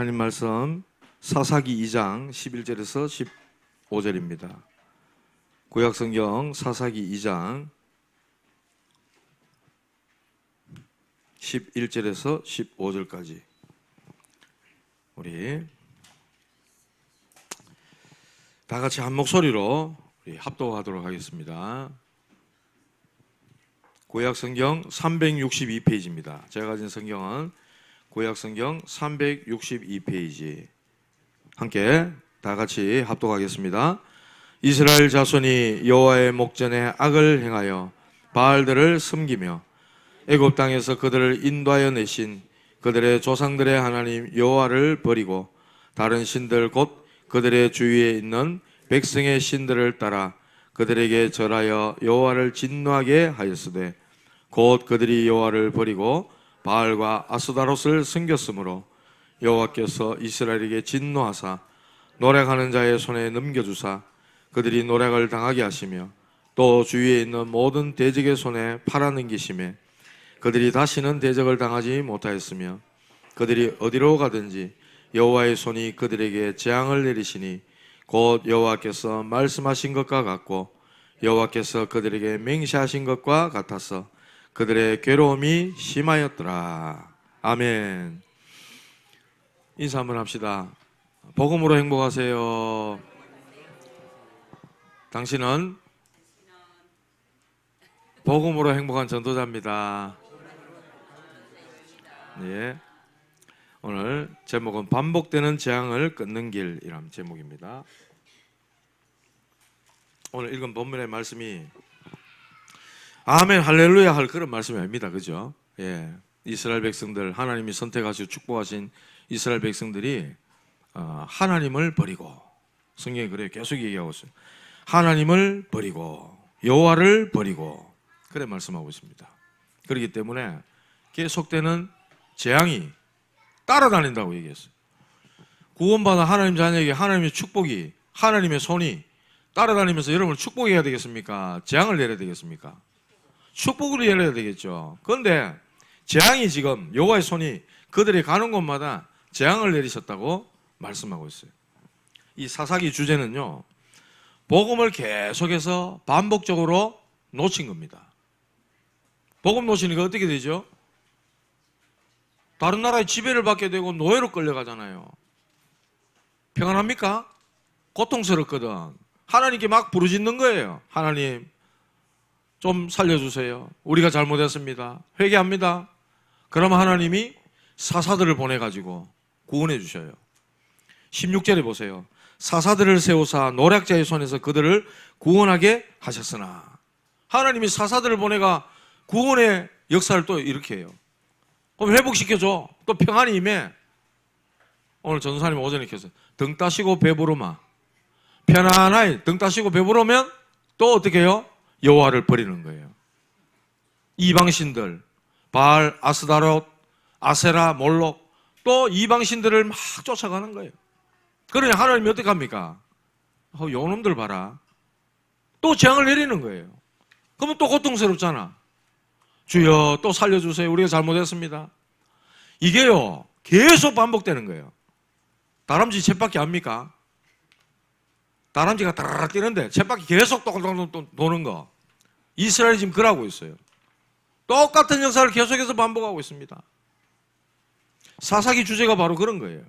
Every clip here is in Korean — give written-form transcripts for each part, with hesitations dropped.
하나님 말씀 사사기 2장 11절에서 15절입니다. 구약성경 사사기 2장 11절에서 15절까지 우리 다 같이 한 목소리로 합독하도록 하겠습니다. 구약성경 362페이지입니다. 제가 가진 성경은 구약성경 362페이지. 함께 다 같이 합독하겠습니다. 이스라엘 자손이 여호와의 목전에 악을 행하여 바알들을 섬기며 애굽 땅에서 그들을 인도하여 내신 그들의 조상들의 하나님 여호와를 버리고 다른 신들 곧 그들의 주위에 있는 백성의 신들을 따라 그들에게 절하여 여호와를 진노하게 하였으되 곧 그들이 여호와를 버리고 바알과 아스다롯을 섬겼으므로 여호와께서 이스라엘에게 진노하사 노략하는 자의 손에 넘겨주사 그들이 노략을 당하게 하시며 또 주위에 있는 모든 대적의 손에 팔아넘기시매 그들이 다시는 대적을 당하지 못하였으며 그들이 어디로 가든지 여호와의 손이 그들에게 재앙을 내리시니 곧 여호와께서 말씀하신 것과 같고 여호와께서 그들에게 맹세하신 것과 같아서 그들의 괴로움이 심하였더라. 아멘. 인사 한번 합시다. 복음으로 행복하세요. 당신은 복음으로 행복한 전도자입니다. 네. 오늘 제목은 반복되는 재앙을 끊는 길이라는 제목입니다. 오늘 읽은 본문의 말씀이 아멘 할렐루야 할 그런 말씀이 아닙니다. 그죠? 예. 이스라엘 백성들, 하나님이 선택하시고 축복하신 이스라엘 백성들이 하나님을 버리고, 성경이 그래요. 계속 얘기하고 있어요. 하나님을 버리고 여호와를 버리고 그래 말씀하고 있습니다. 그렇기 때문에 계속되는 재앙이 따라다닌다고 얘기했어요. 구원받은 하나님 자녀에게 하나님의 축복이, 하나님의 손이 따라다니면서 여러분을 축복해야 되겠습니까? 재앙을 내려야 되겠습니까? 축복을 내려야 되겠죠. 그런데 재앙이 지금 여호와의 손이 그들이 가는 곳마다 재앙을 내리셨다고 말씀하고 있어요. 이 사사기 주제는요, 복음을 계속해서 반복적으로 놓친 겁니다. 복음 놓치니까 어떻게 되죠? 다른 나라의 지배를 받게 되고 노예로 끌려가잖아요. 평안합니까? 고통스럽거든. 하나님께 막 부르짖는 거예요. 하나님 좀 살려주세요. 우리가 잘못했습니다. 회개합니다. 그러면 하나님이 사사들을 보내가지고 구원해 주셔요. 16절에 보세요. 사사들을 세우사 노략자의 손에서 그들을 구원하게 하셨으나, 하나님이 사사들을 보내가 구원의 역사를 또 이렇게 해요. 그럼 회복시켜줘. 또 평안이 임해. 오늘 전도사님 오전에 켰어요. 등 따시고 배부르마. 편안하게 등 따시고 배부르면 또 어떻게 해요? 여호와를 버리는 거예요. 이방신들, 바알, 아스다롯, 아세라, 몰록, 또 이방신들을 막 쫓아가는 거예요. 그러니 하나님이 어떻게 합니까? 요놈들 봐라. 또 재앙을 내리는 거예요. 그러면 또 고통스럽잖아. 주여 또 살려주세요. 우리가 잘못했습니다. 이게요 계속 반복되는 거예요. 다람쥐 쳇바퀴 압니까? 다람쥐가 따라락 뛰는데 쳇바퀴 계속 도는 거. 이스라엘이 지금 그러고 있어요. 똑같은 역사를 계속해서 반복하고 있습니다. 사사기 주제가 바로 그런 거예요.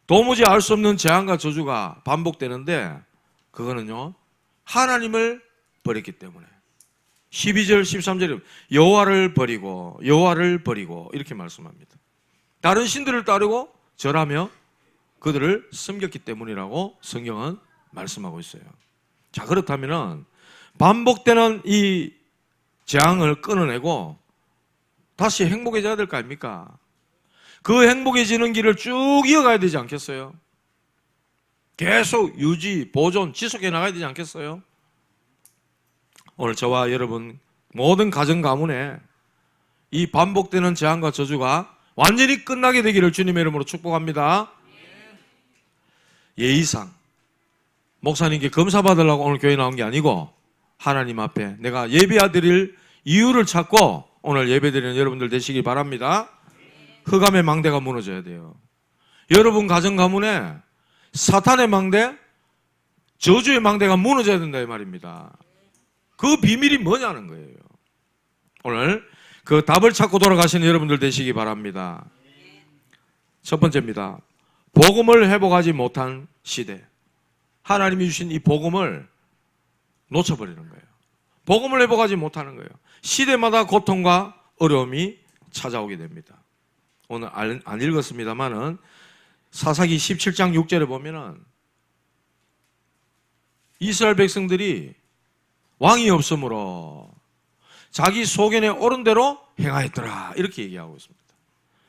도무지 알 수 없는 재앙과 저주가 반복되는데 그거는요 하나님을 버렸기 때문에. 12절 13절에 여호와를 버리고 여호와를 버리고 이렇게 말씀합니다. 다른 신들을 따르고 절하며 그들을 섬겼기 때문이라고 성경은 말씀하고 있어요. 자, 그렇다면 반복되는 이 재앙을 끊어내고 다시 행복해져야 될 거 아닙니까? 그 행복해지는 길을 쭉 이어가야 되지 않겠어요? 계속 유지, 보존, 지속해 나가야 되지 않겠어요? 오늘 저와 여러분 모든 가정 가문에 이 반복되는 재앙과 저주가 완전히 끝나게 되기를 주님의 이름으로 축복합니다. 예의상 목사님께 검사 받으려고 오늘 교회 나온 게 아니고 하나님 앞에 내가 예배해 드릴 이유를 찾고 오늘 예배 드리는 여러분들 되시길 바랍니다. 흑암의 망대가 무너져야 돼요. 여러분 가정 가문에 사탄의 망대, 저주의 망대가 무너져야 된다 이 말입니다. 그 비밀이 뭐냐는 거예요. 오늘 그 답을 찾고 돌아가시는 여러분들 되시기 바랍니다. 첫 번째입니다. 복음을 회복하지 못한 시대. 하나님이 주신 이 복음을 놓쳐버리는 거예요. 복음을 회복하지 못하는 거예요. 시대마다 고통과 어려움이 찾아오게 됩니다. 오늘 안 읽었습니다만은 사사기 17장 6절에 보면은 이스라엘 백성들이 왕이 없으므로 자기 소견에 옳은 대로 행하였더라 이렇게 얘기하고 있습니다.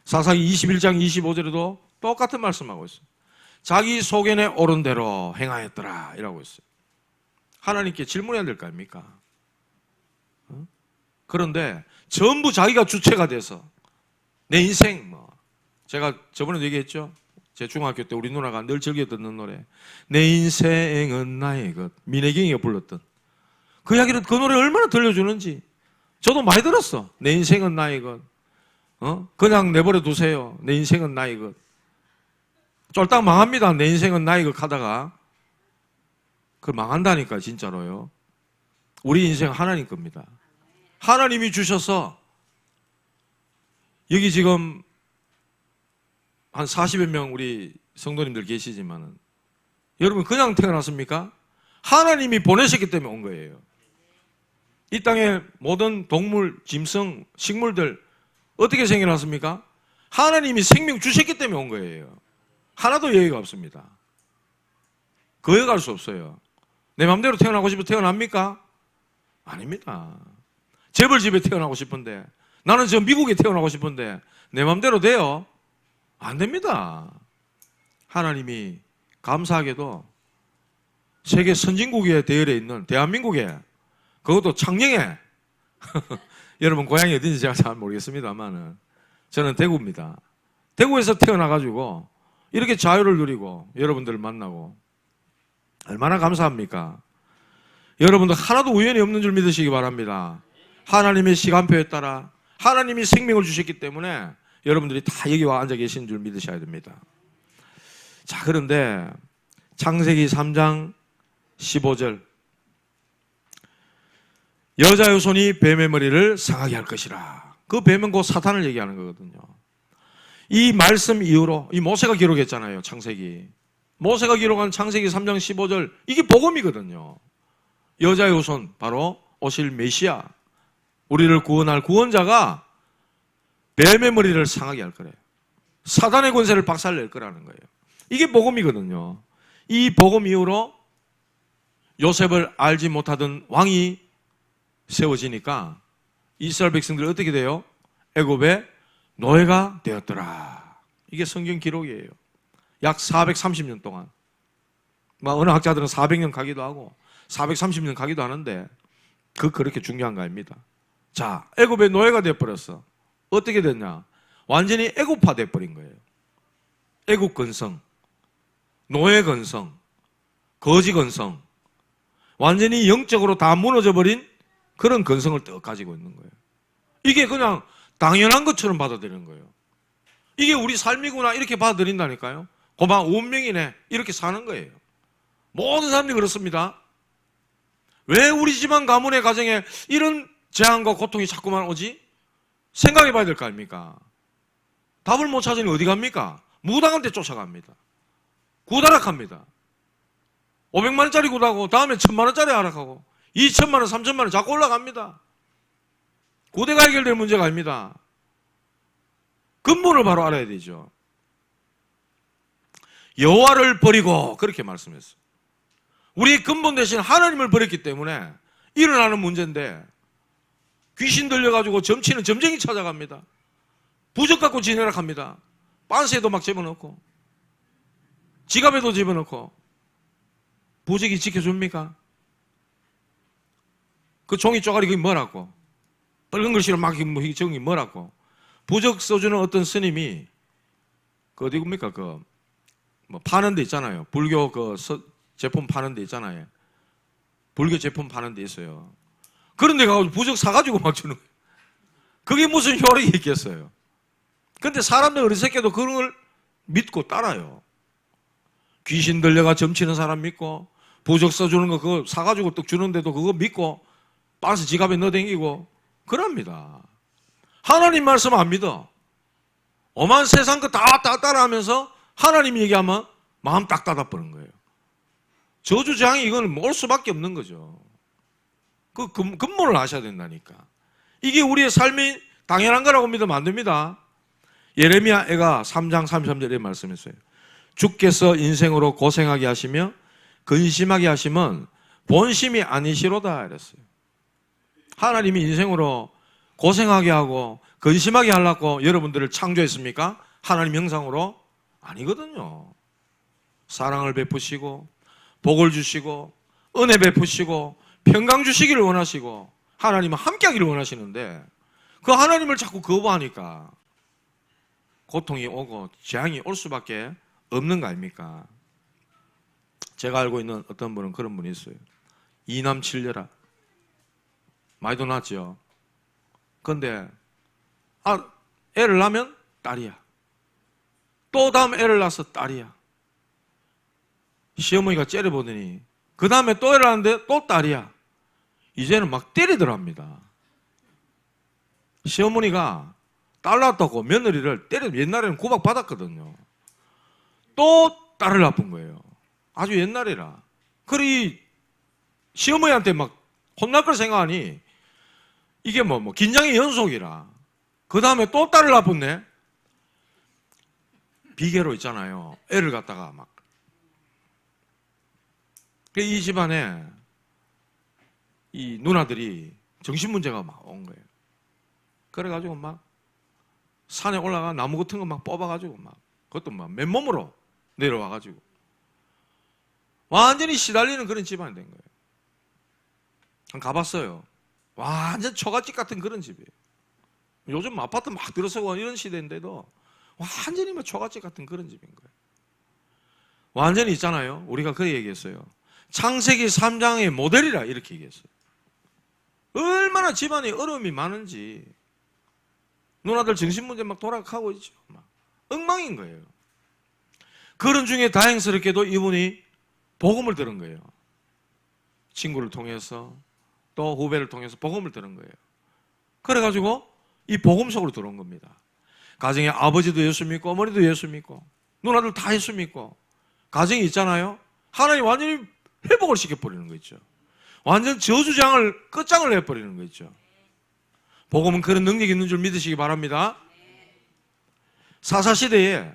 사사기 21장 25절에도 똑같은 말씀하고 있어요. 자기 소견에 옳은 대로 행하였더라 이라고 했어요. 하나님께 질문해야 될 거 아닙니까? 그런데 전부 자기가 주체가 돼서 내 인생 제가 저번에 얘기했죠. 제 중학교 때 우리 누나가 늘 즐겨 듣는 노래 내 인생은 나의 것 민혜경이가 불렀던 그 이야기를 그 노래 얼마나 들려주는지 저도 많이 들었어. 내 인생은 나의 것 그냥 내버려 두세요. 내 인생은 나의 것 쫄딱 망합니다. 내 인생은 나의 것 하다가 그 망한다니까 진짜로요. 우리 인생 하나님 겁니다. 하나님이 주셔서 여기 지금 한 40여 명 우리 성도님들 계시지만은 여러분 그냥 태어났습니까? 하나님이 보내셨기 때문에 온 거예요. 이 땅의 모든 동물, 짐승, 식물들 어떻게 생겨났습니까? 하나님이 생명 주셨기 때문에 온 거예요. 하나도 예외가 없습니다. 거역할 수 없어요. 내 마음대로 태어나고 싶어 태어납니까? 아닙니다. 재벌집에 태어나고 싶은데 나는 저 미국에 태어나고 싶은데 내 마음대로 돼요? 안 됩니다. 하나님이 감사하게도 세계 선진국에 대열에 있는 대한민국에 그것도 창녕에 여러분 고향이 어딘지 제가 잘 모르겠습니다만 저는 대구입니다. 대구에서 태어나가지고 이렇게 자유를 누리고 여러분들을 만나고 얼마나 감사합니까? 여러분들 하나도 우연이 없는 줄 믿으시기 바랍니다. 하나님의 시간표에 따라 하나님이 생명을 주셨기 때문에 여러분들이 다 여기 와 앉아 계신 줄 믿으셔야 됩니다. 자, 그런데 창세기 3장 15절 여자의 손이 뱀의 머리를 상하게 할 것이라. 그 뱀은 곧 사탄을 얘기하는 거거든요. 이 말씀 이후로 이 모세가 기록했잖아요. 창세기. 모세가 기록한 창세기 3장 15절 이게 복음이거든요. 여자의 손 바로 오실 메시아 우리를 구원할 구원자가 뱀의 머리를 상하게 할 거래요. 사단의 권세를 박살낼 거라는 거예요. 이게 복음이거든요. 이 복음 이후로 요셉을 알지 못하던 왕이 세워지니까 이스라엘 백성들이 어떻게 돼요? 애굽의 노예가 되었더라. 이게 성경 기록이에요. 약 430년 동안. 어느 학자들은 400년 가기도 하고 430년 가기도 하는데 그렇게 중요한 거 아닙니다. 자, 애굽의 노예가 되어버렸어. 어떻게 됐냐? 완전히 애굽화 되어버린 거예요. 애굽 건성, 노예 건성, 거지 건성, 완전히 영적으로 다 무너져버린 그런 건성을 딱 가지고 있는 거예요. 이게 그냥 당연한 것처럼 받아들이는 거예요. 이게 우리 삶이구나 이렇게 받아들인다니까요. 고마 운명이네 이렇게 사는 거예요. 모든 사람들이 그렇습니다. 왜 우리 집안 가문의 가정에 이런 재앙과 고통이 자꾸만 오지? 생각해 봐야 될 거 아닙니까? 답을 못 찾으니 어디 갑니까? 무당한 테 쫓아갑니다. 구다락합니다. 500만 원짜리 구다고 다음에 1000만 원짜리 하락하고 2천만 원, 3천만 원 자꾸 올라갑니다. 고대가 해결될 문제가 아닙니다. 근본을 바로 알아야 되죠. 여호와를 버리고 그렇게 말씀했어요. 우리의 근본 대신 하나님을 버렸기 때문에 일어나는 문제인데 귀신 들려가지고 점치는 점쟁이 찾아갑니다. 부적 갖고 지내라 합니다. 빤스에도 막 집어넣고 지갑에도 집어넣고 부적이 지켜줍니까? 그 종이 쪼가리 그게 뭐라고? 빨간 글씨로 막 정이 뭐라고? 부적 써주는 어떤 스님이 그 어디 굽니까? 뭐 파는 데 있잖아요. 불교 제품 파는 데 있잖아요. 불교 제품 파는 데 있어요. 그런 데 가서 부적 사가지고 막 주는 거예요. 그게 무슨 효력이 있겠어요? 근데 사람들 어리석게도 그런 걸 믿고 따라요. 귀신 들려가 점치는 사람 믿고, 부적 써주는 거 그거 사가지고 떡 주는데도 그거 믿고 빠서 지갑에 넣어댕기고 그럽니다. 하나님 말씀 안 믿어. 오만 세상 거 다 따라하면서 하나님 얘기하면 마음 딱 닫아버린 거예요. 저주장이 이건 올 수밖에 없는 거죠. 그 근본을 아셔야 된다니까. 이게 우리의 삶이 당연한 거라고 믿으면 안 됩니다. 예레미야 애가 3장 33절에 말씀했어요. 주께서 인생으로 고생하게 하시며 근심하게 하시면 본심이 아니시로다 이랬어요. 하나님이 인생으로 고생하게 하고 근심하게 하려고 여러분들을 창조했습니까? 하나님 형상으로? 아니거든요. 사랑을 베푸시고 복을 주시고 은혜 베푸시고 평강 주시기를 원하시고 하나님은 함께하기를 원하시는데 그 하나님을 자꾸 거부하니까 고통이 오고 재앙이 올 수밖에 없는 거 아닙니까? 제가 알고 있는 어떤 분은 그런 분이 있어요. 이남 칠녀라. 많이도 낳았죠. 그런데 애를 낳으면 딸이야. 또 다음 애를 낳아서 딸이야. 시어머니가 째려보더니 그 다음에 또 애를 낳았는데 또 딸이야. 이제는 막 때리더랍니다. 시어머니가 딸 낳았다고 며느리를 때려, 옛날에는 구박받았거든요. 또 딸을 낳은 거예요. 아주 옛날이라. 그래 시어머니한테 막 혼날 걸 생각하니 이게 뭐 긴장의 연속이라. 그 다음에 또 딸을 낳았네. 비계로 있잖아요. 애를 갖다가 막. 이 집안에 이 누나들이 정신문제가 막 온 거예요. 그래가지고 막 산에 올라가 나무 같은 거 막 뽑아가지고 막 그것도 막 맨몸으로 내려와가지고 완전히 시달리는 그런 집안이 된 거예요. 한 가봤어요. 완전 처갓집 같은 그런 집이에요. 요즘 아파트 막 들어서고 이런 시대인데도 완전히 막 처갓집 같은 그런 집인 거예요. 완전히 있잖아요. 우리가 그 얘기했어요. 창세기 3장의 모델이라 이렇게 얘기했어요. 얼마나 집안에 어려움이 많은지 누나들 정신문제 막 돌아가고 있죠. 막 엉망인 거예요. 그런 중에 다행스럽게도 이분이 복음을 들은 거예요. 친구를 통해서 또 후배를 통해서 복음을 들은 거예요. 그래가지고 이 복음 속으로 들어온 겁니다. 가정에 아버지도 예수 믿고 어머니도 예수 믿고 누나들 다 예수 믿고 가정이 있잖아요. 하나님 완전히 회복을 시켜버리는 거 있죠. 완전 저주장을 끝장을 내버리는 거 있죠. 복음은 그런 능력이 있는 줄 믿으시기 바랍니다. 사사시대에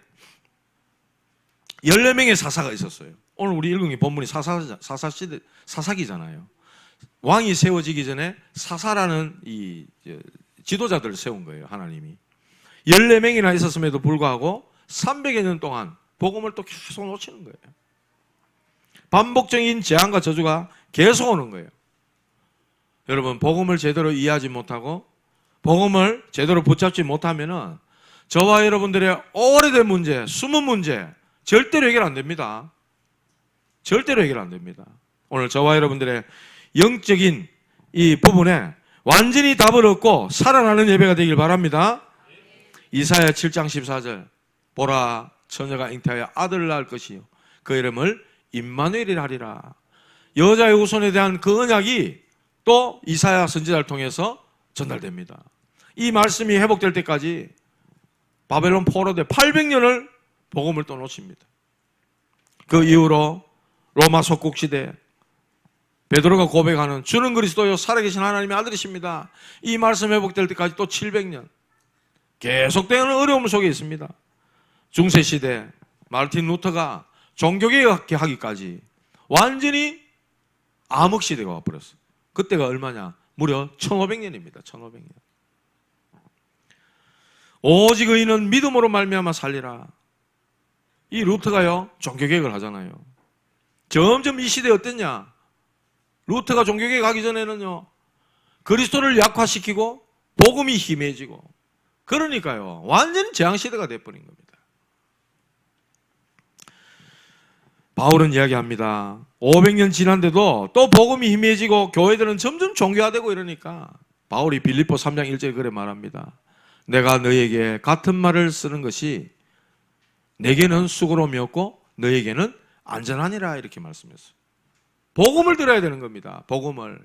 14명의 사사가 있었어요. 오늘 우리 읽은 게 본문이 사사기잖아요. 왕이 세워지기 전에 사사라는 이 지도자들을 세운 거예요. 하나님이 14명이나 있었음에도 불구하고 300여 년 동안 복음을 또 계속 놓치는 거예요. 반복적인 재앙과 저주가 계속 오는 거예요. 여러분 복음을 제대로 이해하지 못하고 복음을 제대로 붙잡지 못하면은 저와 여러분들의 오래된 문제, 숨은 문제 절대로 해결 안 됩니다. 절대로 해결 안 됩니다. 오늘 저와 여러분들의 영적인 이 부분에 완전히 답을 얻고 살아나는 예배가 되길 바랍니다. 이사야 7장 14절 보라 처녀가 잉태하여 아들을 낳을 것이요 그 이름을 임마누엘이라 하리라. 여자의 후손에 대한 그 언약이 또 이사야 선지자를 통해서 전달됩니다. 이 말씀이 회복될 때까지 바벨론 포로대 800년을 복음을 또 놓칩니다. 그 이후로 로마 속국 시대 베드로가 고백하는 주는 그리스도요 살아계신 하나님의 아들이십니다. 이 말씀 회복될 때까지 또 700년 계속되는 어려움 속에 있습니다. 중세시대 마르틴 루터가 종교개혁하기까지 완전히 암흑시대가 와버렸어요. 그때가 얼마냐? 무려 1500년입니다. 1500년. 오직 의인은 믿음으로 말미암아 살리라. 이 루터가요 종교개혁을 하잖아요. 점점 이 시대에 어땠냐? 루터가 종교개혁하기 전에는요 그리스도를 약화시키고 복음이 희미해지고 그러니까요 완전히 재앙시대가 돼버린 겁니다. 바울은 이야기합니다. 500년 지난데도 또 복음이 희미해지고 교회들은 점점 종교화되고 이러니까 바울이 빌립보 3장 1절에 그래 말합니다. 내가 너에게 같은 말을 쓰는 것이 내게는 수고로움이었고 너에게는 안전하니라 이렇게 말씀했어요. 복음을 들어야 되는 겁니다. 복음을.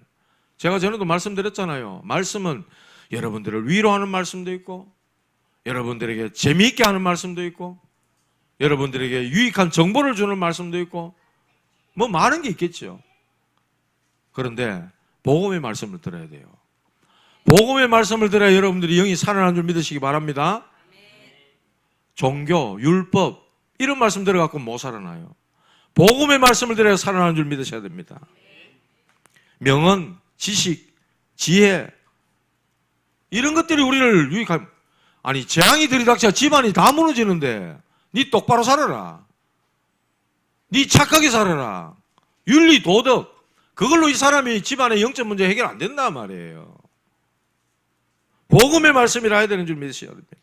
제가 전에도 말씀드렸잖아요. 말씀은 여러분들을 위로하는 말씀도 있고 여러분들에게 재미있게 하는 말씀도 있고 여러분들에게 유익한 정보를 주는 말씀도 있고 뭐 많은 게 있겠죠. 그런데 복음의 말씀을 들어야 돼요. 복음의 말씀을 들어야 여러분들이 영이 살아나는 줄 믿으시기 바랍니다. 종교, 율법 이런 말씀 들어갖고 못 살아나요. 복음의 말씀을 들어야 살아나는 줄 믿으셔야 됩니다. 명언, 지식, 지혜 이런 것들이 우리를 유익한. 아니 재앙이 들이닥쳐 집안이 다 무너지는데 니 똑바로 살아라. 니 착하게 살아라. 윤리, 도덕 그걸로 이 사람이 집안의 영적 문제 해결 안 된단 말이에요. 복음의 말씀이라 해야 되는 줄 믿으셔야 됩니다.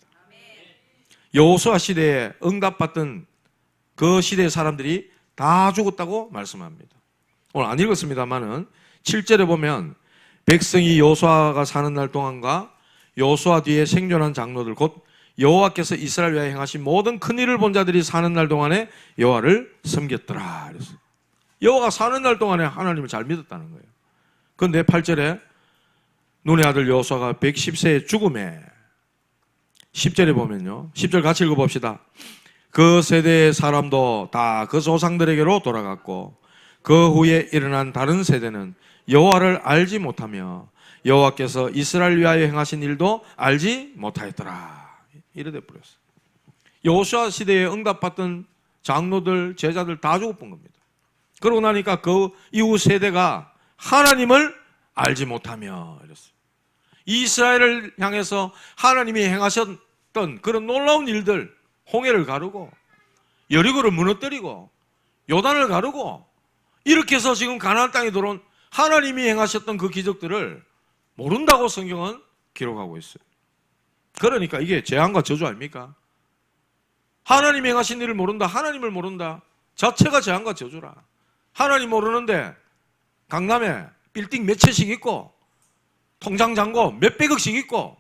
여호수아 시대에 응답받던 그 시대의 사람들이 다 죽었다고 말씀합니다. 오늘 안 읽었습니다만은 7절에 보면 백성이 여호수아가 사는 날 동안과 여호수아 뒤에 생존한 장로들 곧 여호와께서 이스라엘 위하여 행하신 모든 큰 일을 본 자들이 사는 날 동안에 여호와를 섬겼더라. 그랬어요. 여호와가 사는 날 동안에 하나님을 잘 믿었다는 거예요. 그런데 8절에 눈의 아들 여호수아가 110세의 죽음에 10절에 보면요. 10절 같이 읽어봅시다. 그 세대의 사람도 다 그 조상들에게로 돌아갔고 그 후에 일어난 다른 세대는 여호와를 알지 못하며 여호와께서 이스라엘 위하여 행하신 일도 알지 못하였더라. 이래 돼버렸어요. 여호수아 시대에 응답받던 장로들, 제자들 다 죽어본 겁니다. 그러고 나니까 그 이후 세대가 하나님을 알지 못하며 이랬어요. 이스라엘을 향해서 하나님이 행하셨던 그런 놀라운 일들, 홍해를 가르고 여리고를 무너뜨리고 요단을 가르고 이렇게 해서 지금 가나안 땅에 들어온 하나님이 행하셨던 그 기적들을 모른다고 성경은 기록하고 있어요. 그러니까 이게 재앙과 저주 아닙니까? 하나님이 행하신 일을 모른다, 하나님을 모른다 자체가 재앙과 저주라. 하나님 모르는데 강남에 빌딩 몇 채씩 있고 통장 잔고 몇백억씩 있고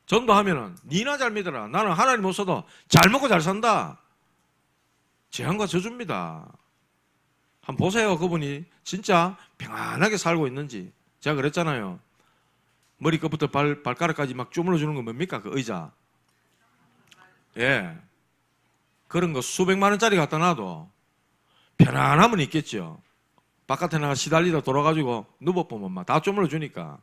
전도하면은 니나 잘 믿어라. 나는 하나님 없어도 잘 먹고 잘 산다. 재앙과 저주입니다. 한번 보세요. 그분이 진짜 평안하게 살고 있는지. 제가 그랬잖아요. 머리끝부터 발가락까지 막 주물러 주는 건 뭡니까? 그 의자. 예. 그런 거 수백만 원짜리 갖다 놔도 편안함은 있겠죠. 바깥에 나가 시달리다 돌아가지고 누워보면 막 다 주물러 주니까.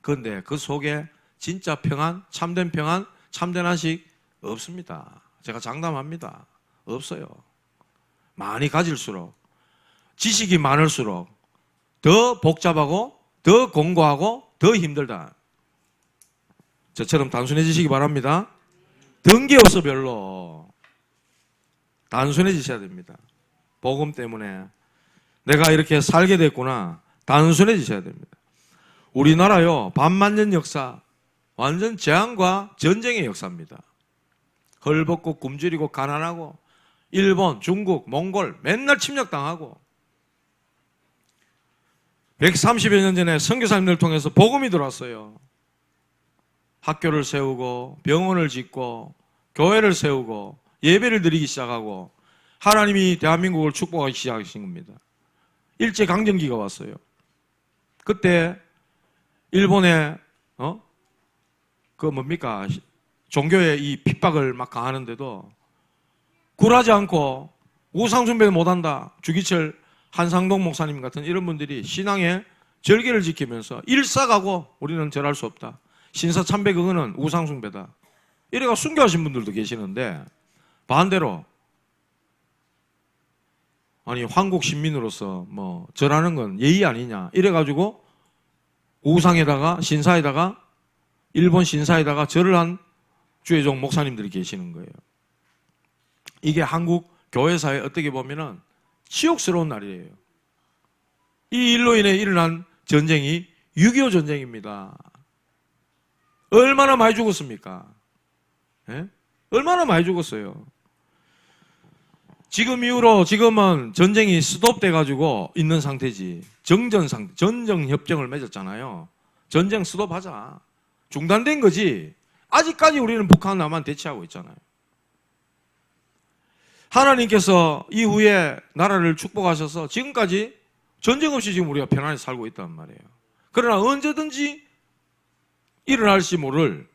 그런데 그 속에 진짜 평안, 참된 평안, 참된 안식 없습니다. 제가 장담합니다. 없어요. 많이 가질수록 지식이 많을수록 더 복잡하고 더 공고하고 더 힘들다. 저처럼 단순해지시기 바랍니다. 든게 없어 별로. 단순해지셔야 됩니다. 복음 때문에 내가 이렇게 살게 됐구나. 단순해지셔야 됩니다. 우리나라요 반만년 역사 완전 재앙과 전쟁의 역사입니다. 헐벗고 굶주리고 가난하고 일본, 중국, 몽골 맨날 침략당하고 130여 년 전에 선교사님들 통해서 복음이 들어왔어요. 학교를 세우고 병원을 짓고 교회를 세우고 예배를 드리기 시작하고 하나님이 대한민국을 축복하기 시작하신 겁니다. 일제강점기가 왔어요. 그때 일본에 그 뭡니까 종교의 이 핍박을 막 가하는데도 굴하지 않고 우상숭배도 못한다. 주기철 한상동 목사님 같은 이런 분들이 신앙의 절개를 지키면서 일사가고 우리는 절할 수 없다. 신사참배 그거는 우상숭배다. 이래가 순교하신 분들도 계시는데 반대로 아니 한국 시민으로서 뭐 절하는 건 예의 아니냐 이래가지고 우상에다가 신사에다가 일본 신사에다가 절을 한 주의종 목사님들이 계시는 거예요. 이게 한국 교회사에 어떻게 보면은 치욕스러운 날이에요. 이 일로 인해 일어난 전쟁이 6.25 전쟁입니다. 얼마나 많이 죽었습니까? 예? 얼마나 많이 죽었어요. 지금 이후로 지금은 전쟁이 스톱돼 가지고 있는 상태지. 전쟁협정을 맺었잖아요. 전쟁 스톱하자. 중단된 거지. 아직까지 우리는 북한 남한 대치하고 있잖아요. 하나님께서 이후에 나라를 축복하셔서 지금까지 전쟁 없이 지금 우리가 편안히 살고 있단 말이에요. 그러나 언제든지 일어날지 모를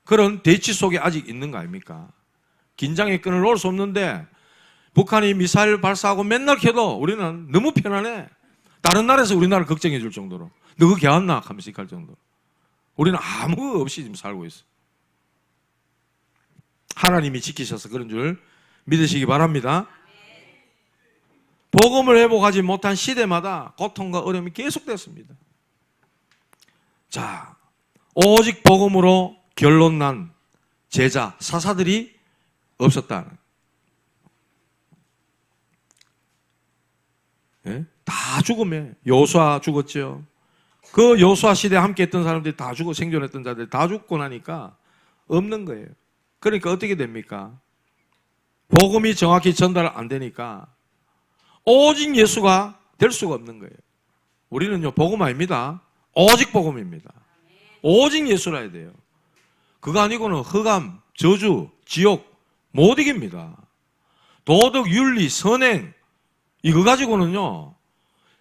그런 대치 속에 아직 있는 거 아닙니까? 긴장의 끈을 놓을 수 없는데 북한이 미사일 발사하고 맨날 켜도 우리는 너무 편안해. 다른 나라에서 우리나라를 걱정해 줄 정도로. 너그 개왔나? 하면서 할 정도로. 우리는 아무 거 없이 지금 살고 있어. 하나님이 지키셔서 그런 줄 믿으시기 바랍니다. 복음을 회복하지 못한 시대마다 고통과 어려움이 계속됐습니다. 자, 오직 복음으로 결론 난 제자, 사사들이 없었다. 예? 다 죽으면 요수아 죽었죠. 그 요수아 시대에 함께 했던 사람들이 다 죽고 생존했던 자들이 다 죽고 나니까 없는 거예요. 그러니까 어떻게 됩니까? 복음이 정확히 전달 안 되니까 오직 예수가 될 수가 없는 거예요. 우리는요, 복음 아닙니다. 오직 복음입니다. 오직 예수라 해야 돼요. 그거 아니고는 흑암, 저주, 지옥 못 이깁니다. 도덕, 윤리, 선행 이거 가지고는요,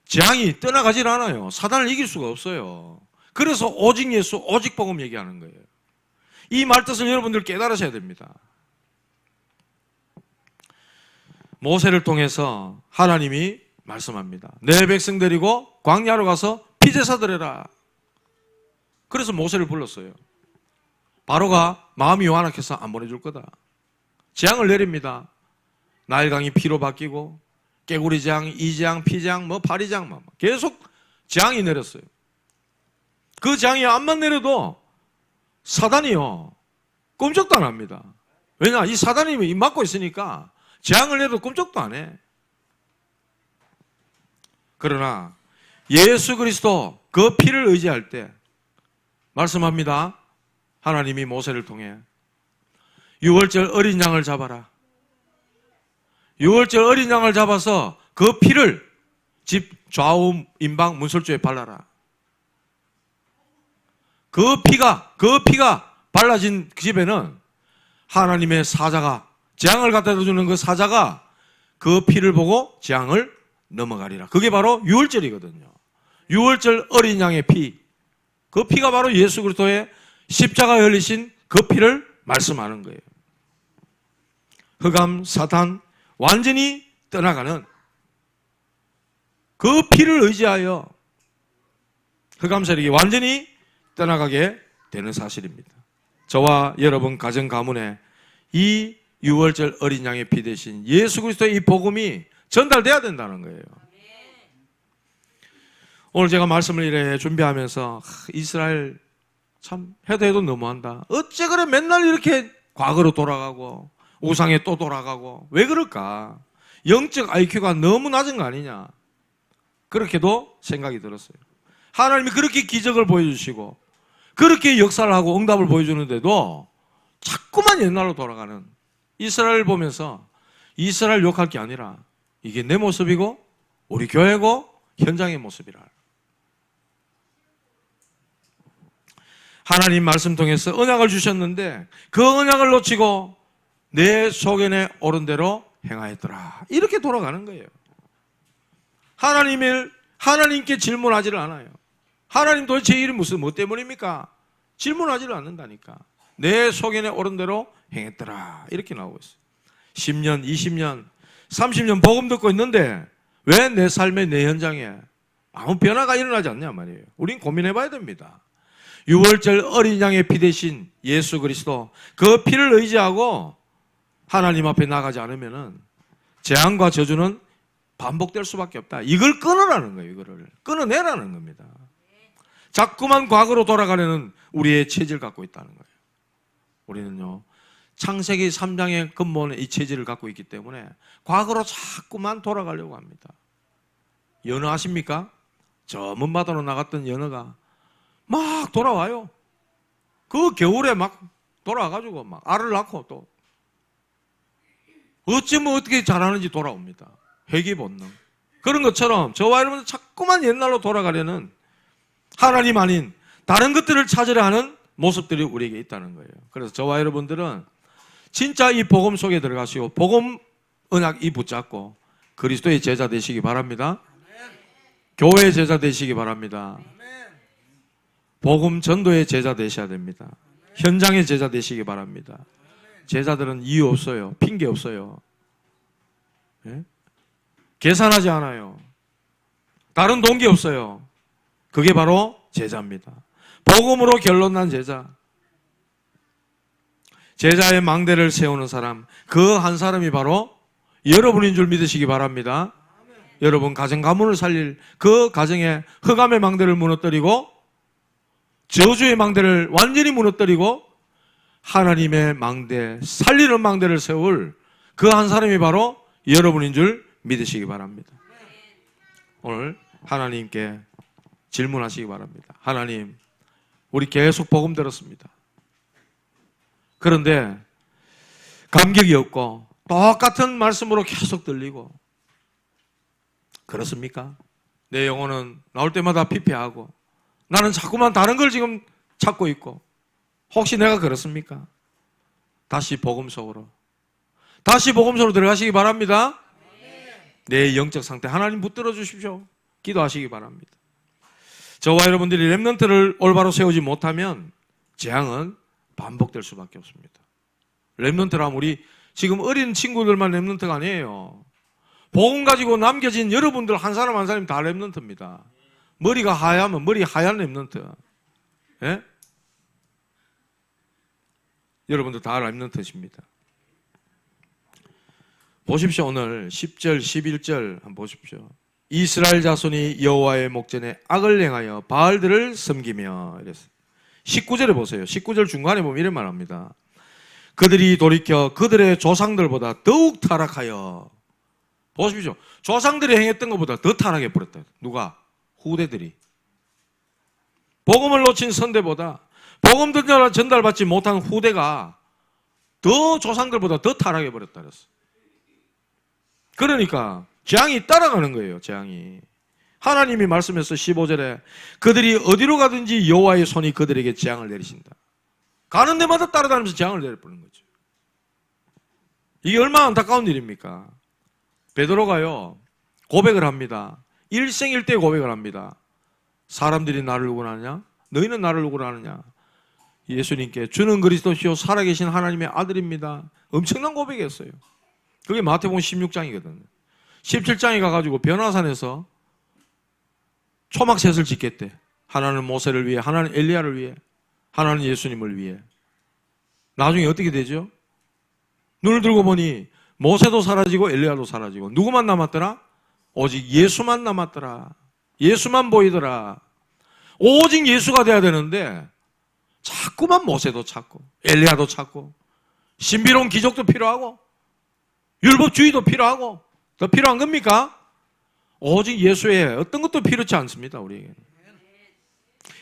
재앙이 떠나가질 않아요. 사단을 이길 수가 없어요. 그래서 오직 예수, 오직 복음 얘기하는 거예요. 이 말뜻을 여러분들 깨달으셔야 됩니다. 모세를 통해서 하나님이 말씀합니다. 내 백성 데리고 광야로 가서 피제사 드려라. 그래서 모세를 불렀어요. 바로가 마음이 완악해서 안 보내줄 거다. 재앙을 내립니다. 나일강이 피로 바뀌고 깨구리장, 이장, 피장, 파리장 계속 재앙이 내렸어요. 그 재앙이 암만 내려도 사단이요 꼼짝도 안 합니다. 왜냐? 이 사단이 입 막고 있으니까 재앙을 내도 꼼짝도 안 해. 그러나 예수 그리스도 그 피를 의지할 때 말씀합니다. 하나님이 모세를 통해 6월절 어린 양을 잡아라. 6월절 어린 양을 잡아서 그 피를 집 좌우 임방 문설주에 발라라. 그 피가 발라진 그 집에는 하나님의 사자가 재앙을 갖다 주는 그 사자가 그 피를 보고 재앙을 넘어가리라. 그게 바로 6월절이거든요. 6월절 어린 양의 피. 그 피가 바로 예수 그리스도의 십자가에 흘리신 그 피를 말씀하는 거예요. 흑암, 사탄 완전히 떠나가는 그 피를 의지하여 흑암 세력이 완전히 떠나가게 되는 사실입니다. 저와 여러분 가정 가문에 이 6월절 어린 양의 피 대신 예수 그리스도의 이 복음이 전달돼야 된다는 거예요. 오늘 제가 말씀을 이래 준비하면서 이스라엘 참 해도 너무한다. 어째 그래 맨날 이렇게 과거로 돌아가고 우상에 또 돌아가고 왜 그럴까? 영적 IQ가 너무 낮은 거 아니냐? 그렇게도 생각이 들었어요. 하나님이 그렇게 기적을 보여주시고 그렇게 역사를 하고 응답을 보여주는데도 자꾸만 옛날로 돌아가는 이스라엘을 보면서 이스라엘 욕할 게 아니라 이게 내 모습이고 우리 교회고 현장의 모습이라. 하나님 말씀 통해서 언약을 주셨는데 그 언약을 놓치고 내 소견에 오른 대로 행하였더라. 이렇게 돌아가는 거예요. 하나님께 질문하지를 않아요. 하나님 도대체 이 일이 뭐 때문입니까? 질문하지를 않는다니까. 내 소견에 오른 대로 행했더라. 이렇게 나오고 있어요. 10년, 20년, 30년 복음 듣고 있는데 왜 내 삶의 내 현장에 아무 변화가 일어나지 않냐 말이에요. 우린 고민해 봐야 됩니다. 6월절 어린 양의 피 대신 예수 그리스도 그 피를 의지하고 하나님 앞에 나가지 않으면은 재앙과 저주는 반복될 수밖에 없다. 이걸 끊으라는 거예요. 이거를 끊어내라는 겁니다. 자꾸만 과거로 돌아가려는 우리의 체질을 갖고 있다는 거예요. 우리는요 창세기 3장의 근본의 이 체질을 갖고 있기 때문에 과거로 자꾸만 돌아가려고 합니다. 연어 아십니까? 저 먼바다로 나갔던 연어가 막 돌아와요. 그 겨울에 막 돌아와가지고 막 알을 낳고 또 어쩌면 어떻게 잘하는지 돌아옵니다. 회귀 본능. 그런 것처럼 저와 여러분들 자꾸만 옛날로 돌아가려는 하나님 아닌 다른 것들을 찾으려 하는 모습들이 우리에게 있다는 거예요. 그래서 저와 여러분들은 진짜 이 복음 속에 들어가시고 복음을 언약 이 붙잡고 그리스도의 제자 되시기 바랍니다. 교회의 제자 되시기 바랍니다. 복음 전도의 제자 되셔야 됩니다. 현장의 제자 되시기 바랍니다. 제자들은 이유 없어요. 핑계 없어요. 예? 계산하지 않아요. 다른 동기 없어요. 그게 바로 제자입니다. 복음으로 결론난 제자. 제자의 망대를 세우는 사람, 그 한 사람이 바로 여러분인 줄 믿으시기 바랍니다. 여러분 가정 가문을 살릴 그 가정의 흑암의 망대를 무너뜨리고 저주의 망대를 완전히 무너뜨리고 하나님의 망대, 살리는 망대를 세울 그 한 사람이 바로 여러분인 줄 믿으시기 바랍니다. 오늘 하나님께 질문하시기 바랍니다. 하나님, 우리 계속 복음 들었습니다. 그런데 감격이 없고 똑같은 말씀으로 계속 들리고 그렇습니까? 내 영혼은 나올 때마다 피폐하고 나는 자꾸만 다른 걸 지금 찾고 있고 혹시 내가 그렇습니까? 다시 복음 속으로 들어가시기 바랍니다. 내 영적 상태 하나님 붙들어 주십시오. 기도하시기 바랍니다. 저와 여러분들이 렘넌트를 올바로 세우지 못하면 재앙은 반복될 수밖에 없습니다. 렘넌트라면 우리 지금 어린 친구들만 렘넌트가 아니에요. 복음 가지고 남겨진 여러분들 한 사람 한 사람이 다 렘넌트입니다. 머리가 하얗면 머리 하얀 렘넌트. 예? 여러분들 다 렘넌트십니다. 보십시오. 오늘 10절 11절 한번 보십시오. 이스라엘 자손이 여호와의 목전에 악을 행하여 바알들을 섬기며 이랬어요. 19절에 보세요. 19절 중간에 보면 이런 말합니다. 그들이 돌이켜 그들의 조상들보다 더욱 타락하여. 보십시오. 조상들이 행했던 것보다 더 타락해 버렸다. 누가? 후대들이. 복음을 놓친 선대보다 복음 전달받지 못한 후대가 더 조상들보다 더 타락해 버렸다 그랬어. 그러니까 재앙이 따라가는 거예요. 재앙이. 하나님이 말씀해서 15절에 그들이 어디로 가든지 여호와의 손이 그들에게 재앙을 내리신다. 가는 데마다 따라다니면서 재앙을 내려버리는 거죠. 이게 얼마나 안타까운 일입니까? 베드로가요 고백을 합니다. 일생일대 고백을 합니다. 사람들이 나를 누구로 아느냐? 너희는 나를 누구로 아느냐? 예수님께 주는 그리스도시요 살아계신 하나님의 아들입니다. 엄청난 고백이었어요. 그게 마태복음 16장이거든요. 17장에 가가지고 변화산에서 초막셋을 짓겠대. 하나는 모세를 위해, 하나는 엘리야를 위해, 하나는 예수님을 위해. 나중에 어떻게 되죠? 눈을 들고 보니 모세도 사라지고 엘리야도 사라지고 누구만 남았더라? 오직 예수만 남았더라. 예수만 보이더라. 오직 예수가 돼야 되는데 자꾸만 모세도 찾고 엘리야도 찾고 신비로운 기적도 필요하고 율법주의도 필요하고 더 필요한 겁니까? 오직 예수의 어떤 것도 필요치 않습니다. 우리에게는.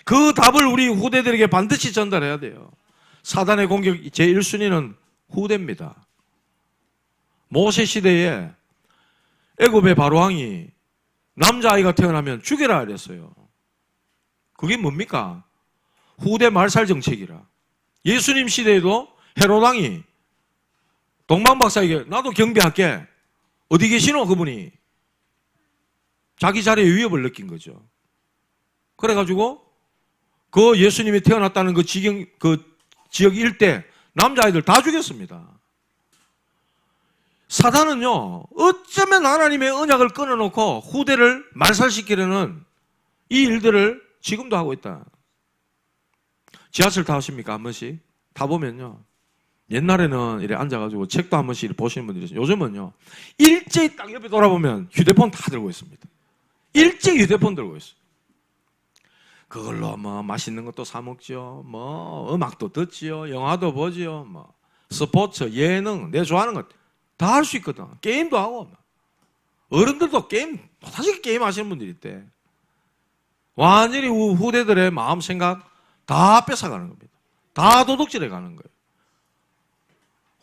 그 답을 우리 후대들에게 반드시 전달해야 돼요. 사단의 공격 제1순위는 후대입니다. 모세 시대에 애굽의 바로왕이 남자아이가 태어나면 죽여라 그랬어요. 그게 뭡니까? 후대 말살 정책이라. 예수님 시대에도 헤롯왕이 동방박사에게 나도 경배할게. 어디 계시노 그분이? 자기 자리에 위협을 느낀 거죠. 그래가지고 그 예수님이 태어났다는 그 지역 일대 남자아이들 다 죽였습니다. 사단은요 어쩌면 하나님의 언약을 끊어놓고 후대를 말살시키려는 이 일들을 지금도 하고 있다. 지하철 타십니까? 한 번씩? 타보면요 옛날에는 이렇게 앉아가지고 책도 한 번씩 보시는 분들이 있어요. 요즘은요 일제히 딱 옆에 돌아보면 휴대폰 다 들고 있습니다. 일제히 휴대폰 들고 있어요. 그걸로 뭐 맛있는 것도 사 먹지요, 뭐 음악도 듣지요, 영화도 보지요, 뭐 스포츠, 예능, 내 좋아하는 것 다 할 수 있거든. 게임도 하고. 어른들도 게임, 사실 게임 하시는 분들이 있대. 완전히 후대들의 마음 생각 다 뺏어가는 겁니다. 다 도둑질해 가는 거예요.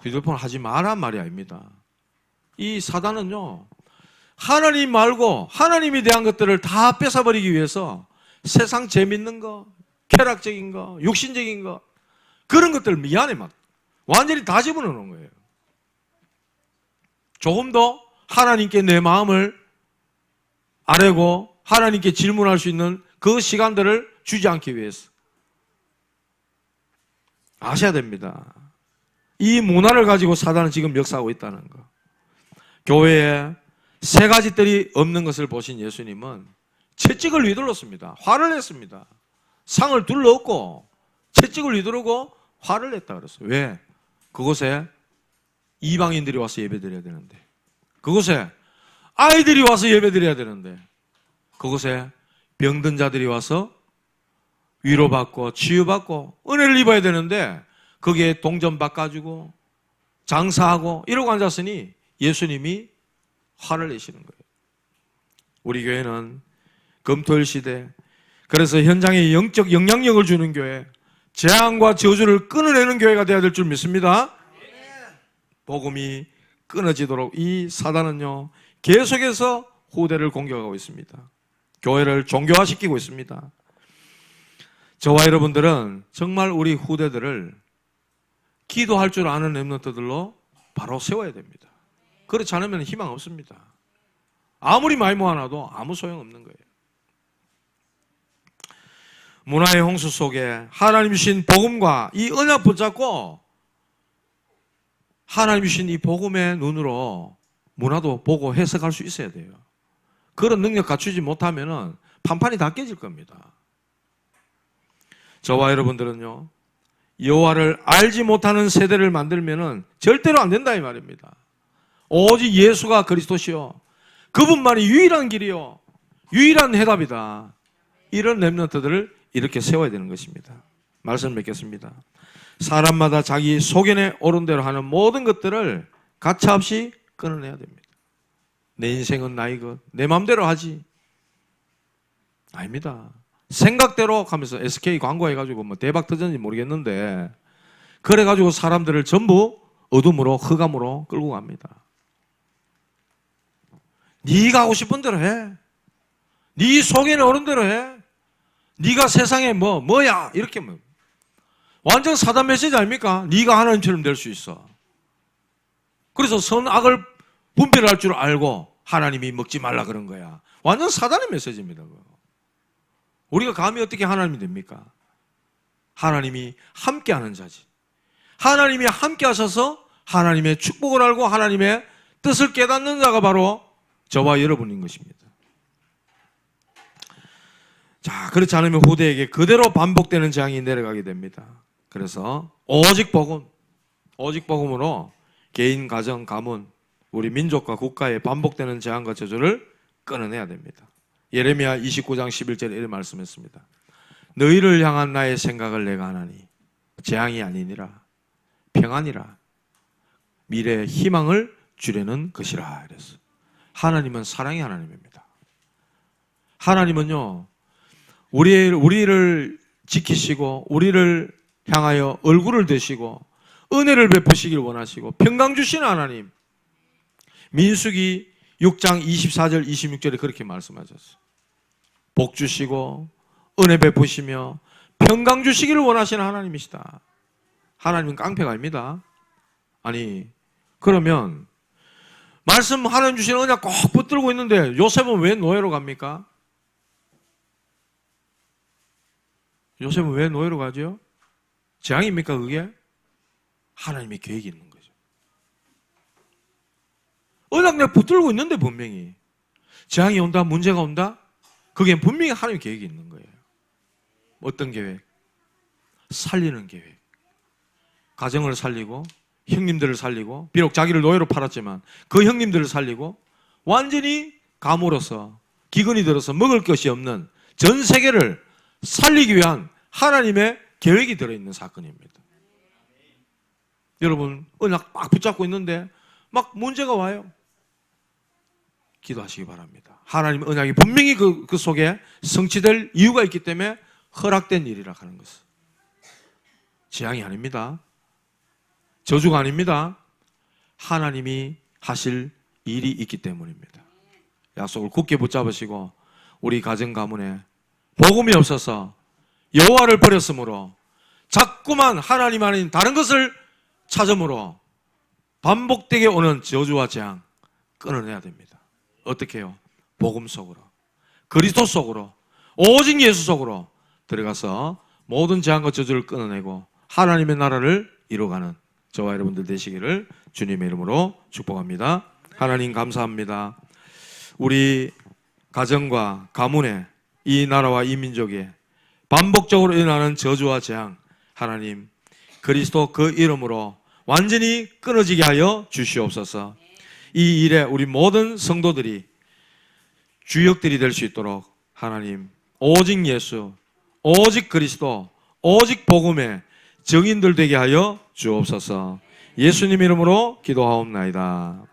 휴대폰 하지 마란 말이 아닙니다. 이 사단은요 하나님 말고 하나님에 대한 것들을 다 뺏어버리기 위해서 세상 재밌는 거, 쾌락적인 거, 육신적인 거 그런 것들 미안해 막 완전히 다 집어넣는 거예요. 조금 더 하나님께 내 마음을 아뢰고 하나님께 질문할 수 있는 그 시간들을 주지 않기 위해서. 아셔야 됩니다. 이 문화를 가지고 사단은 지금 역사하고 있다는 거. 교회에 세 가지 뜰이 없는 것을 보신 예수님은 채찍을 휘둘렀습니다. 화를 냈습니다. 상을 둘러엎고 채찍을 휘두르고 화를 냈다 그랬어요. 왜? 그곳에 이방인들이 와서 예배드려야 되는데, 그곳에 아이들이 와서 예배드려야 되는데, 그곳에 병든 자들이 와서 위로받고 치유받고 은혜를 입어야 되는데 거기에 동전 바꿔주고 장사하고 이러고 앉았으니 예수님이 화를 내시는 거예요. 우리 교회는 금토일 시대, 그래서 현장에 영적 영향력을 주는 교회, 재앙과 저주를 끊어내는 교회가 되어야 될 줄 믿습니다. 복음이 끊어지도록 이 사단은요 계속해서 후대를 공격하고 있습니다. 교회를 종교화시키고 있습니다. 저와 여러분들은 정말 우리 후대들을 기도할 줄 아는 렘넌트들로 바로 세워야 됩니다. 그렇지 않으면 희망 없습니다. 아무리 많이 모아놔도 아무 소용없는 거예요. 문화의 홍수 속에 하나님 주신 복음과 이 언약 붙잡고 하나님 주신 이 복음의 눈으로 문화도 보고 해석할 수 있어야 돼요. 그런 능력 갖추지 못하면 판판이 다 깨질 겁니다. 저와 여러분들은요, 여호와를 알지 못하는 세대를 만들면 절대로 안 된다 이 말입니다. 오직 예수가 그리스도시요, 그분만이 유일한 길이요, 유일한 해답이다. 이런 렘넌트들을 이렇게 세워야 되는 것입니다. 말씀 맺겠습니다. 사람마다 자기 소견에 오른 대로 하는 모든 것들을 가차없이 끊어내야 됩니다. 내 인생은 나의 것, 내 마음대로 하지. 아닙니다. 생각대로 하면서 SK 광고해가지고 뭐 대박 터졌는지 모르겠는데, 그래가지고 사람들을 전부 어둠으로, 흑암으로 끌고 갑니다. 네가 하고 싶은 대로 해. 네 속에는 오른 대로 해. 네가 세상에 뭐야 이렇게 완전 사단 메시지 아닙니까? 네가 하나님처럼 될 수 있어. 그래서 선악을 분별할 줄 알고 하나님이 먹지 말라 그런 거야. 완전 사단의 메시지입니다. 우리가 감히 어떻게 하나님이 됩니까? 하나님이 함께하는 자지. 하나님이 함께 하셔서 하나님의 축복을 알고 하나님의 뜻을 깨닫는 자가 바로 저와 여러분인 것입니다. 자, 그렇지 않으면 후대에게 그대로 반복되는 재앙이 내려가게 됩니다. 그래서 오직 복음으로 개인, 가정, 가문, 우리 민족과 국가에 반복되는 재앙과 저주를 끊어내야 됩니다. 예레미야 29장 11절에 이렇게 말씀했습니다. 너희를 향한 나의 생각을 내가 하나니 재앙이 아니니라 평안이라 미래의 희망을 주려는 것이라. 이랬어요. 하나님은 사랑의 하나님입니다. 하나님은요, 우리를 지키시고 우리를 향하여 얼굴을 드시고 은혜를 베푸시길 원하시고 평강 주시는 하나님. 민수기 6장 24절 26절에 그렇게 말씀하셨어요. 복 주시고 은혜 베푸시며 평강 주시기를 원하시는 하나님이시다. 하나님은 깡패가 아닙니다. 아니, 그러면 말씀 하나님 주시는 언약 꼭 붙들고 있는데 요셉은 왜 노예로 갑니까? 요셉은 왜 노예로 가죠? 재앙입니까 그게? 하나님의 계획이 있는 거죠. 언약 내가 붙들고 있는데 분명히 재앙이 온다, 문제가 온다? 그게 분명히 하나님의 계획이 있는 거예요. 어떤 계획? 살리는 계획. 가정을 살리고 형님들을 살리고, 비록 자기를 노예로 팔았지만 그 형님들을 살리고 완전히 감으로서 기근이 들어서 먹을 것이 없는 전 세계를 살리기 위한 하나님의 계획이 들어있는 사건입니다. 여러분 언약 막 붙잡고 있는데 막 문제가 와요. 기도하시기 바랍니다. 하나님 언약이 분명히 그 속에 성취될 이유가 있기 때문에 허락된 일이라 하는 것은 재앙이 아닙니다. 저주가 아닙니다. 하나님이 하실 일이 있기 때문입니다. 약속을 굳게 붙잡으시고 우리 가정 가문에 복음이 없어서 여호와를 버렸으므로 자꾸만 하나님 아닌 다른 것을 찾음으로 반복되게 오는 저주와 재앙, 끊어내야 됩니다. 어떻게 해요? 복음 속으로, 그리스도 속으로, 오직 예수 속으로 들어가서 모든 재앙과 저주를 끊어내고 하나님의 나라를 이루어가는 저와 여러분들 되시기를 주님의 이름으로 축복합니다. 하나님 감사합니다. 우리 가정과 가문에, 이 나라와 이 민족에 반복적으로 일어나는 저주와 재앙, 하나님 그리스도 그 이름으로 완전히 끊어지게 하여 주시옵소서. 이 일에 우리 모든 성도들이 주역들이 될 수 있도록 하나님 오직 예수, 오직 그리스도, 오직 복음의 증인들 되게 하여 주옵소서. 예수님 이름으로 기도하옵나이다.